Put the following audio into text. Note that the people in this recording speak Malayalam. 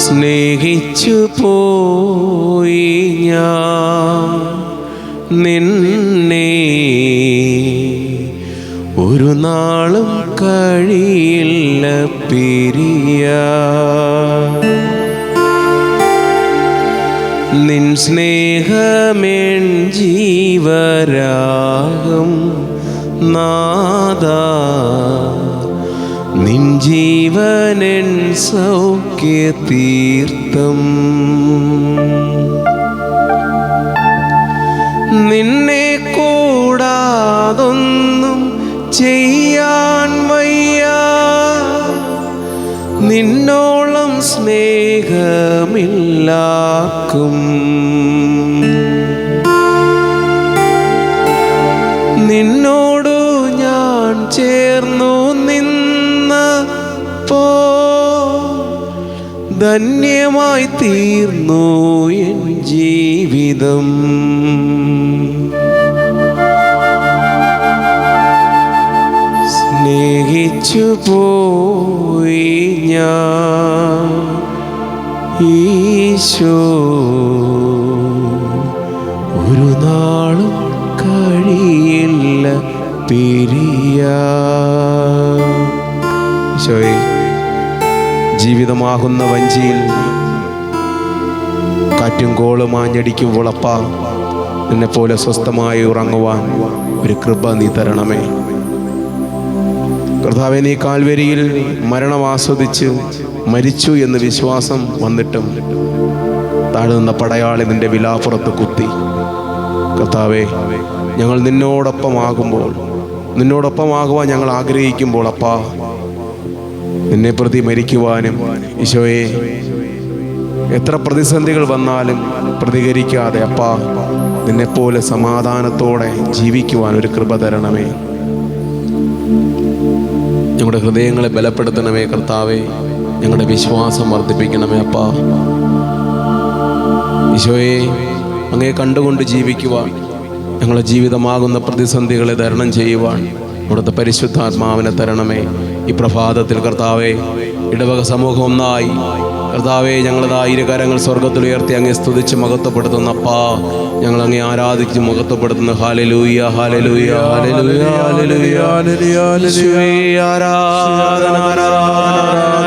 സ്നേഹിച്ചു പോയി ഞാൻ നിന്നെ, ഒരു നാളും കഴിയില്ല പിരിയാൻ. നിൻ സ്നേഹമെൻ ജീവരാഗം നാദാ, നിൻ ജീവനെൻ സൗഖ്യതീർത്ഥം. നിന്നെ കൂടാതൊന്നും ചെയ്യാൻ വയ്യ, നിന്നോളം സ്നേഹമില്ലാക്കും. നിന്നോടു ഞാൻ ചേർന്നു നിന്നപ്പോ ധന്യമായി തീർന്നു എൻ ജീവിതം. സ്നേഹിച്ചു പോയി ഞാൻ ഈശോ, ഒരു നാളും കഴിയില്ല പിരിയാൻ. ഈശോയെ, ജീവിതമാകുന്ന വഞ്ചിയിൽ കാറ്റും കോളും ആഞ്ഞടിക്കുമ്പോൾ അപ്പാ, നിന്നെപ്പോലെ സ്വസ്ഥമായി ഉറങ്ങുവാൻ ഒരു കൃപ നീ തരണമേ. കർത്താവേ, നീ കാൽവരിയിൽ മരണം ആസ്വദിച്ച് മരിച്ചു എന്ന് വിശ്വാസം വന്നിട്ടും താഴെ നിന്ന പടയാളി നിന്റെ വിലാപ്പുറത്ത് കുത്തി. കർത്താവേ, ഞങ്ങൾ നിന്നോടൊപ്പമാകുവാൻ ഞങ്ങൾ ആഗ്രഹിക്കുമ്പോൾ അപ്പാ, നിന്നെ പ്രതി മരിക്കുവാനും ഈശോയെ എത്ര പ്രതിസന്ധികൾ വന്നാലും പ്രതികരിക്കാതെ അപ്പാ, നിന്നെപ്പോലെ സമാധാനത്തോടെ ജീവിക്കുവാൻ ഒരു കൃപ തരണമേ. ഞങ്ങളുടെ ഹൃദയങ്ങളെ ബലപ്പെടുത്തണമേ കർത്താവേ, ഞങ്ങളുടെ വിശ്വാസം വർദ്ധിപ്പിക്കണമേ അപ്പാ. ഈശോയെ, അങ്ങയെ കണ്ടുകൊണ്ട് ജീവിക്കുവാൻ, ഞങ്ങളുടെ ജീവിതമാകുന്ന പ്രതിസന്ധികളെ തരണം ചെയ്യുവാൻ അവിടുത്തെ പരിശുദ്ധാത്മാവിനെ തരണമേ. ഈ പ്രഭാതത്തിൽ കർത്താവേ, ഇടവക സമൂഹം ഒന്നായി കർത്താവേ, ഞങ്ങളതാ ഇരുകരങ്ങൾ സ്വർഗത്തിൽ ഉയർത്തി അങ്ങേ സ്തുതിച്ച് മഹത്വപ്പെടുത്തുന്ന അപ്പാ, ഞങ്ങൾ അങ്ങേ ആരാധിച്ച് മഹത്വപ്പെടുത്തുന്നു. Hallelujah, hallelujah, hallelujah, hallelujah, hallelujah. ആരാധന, ആരാധന.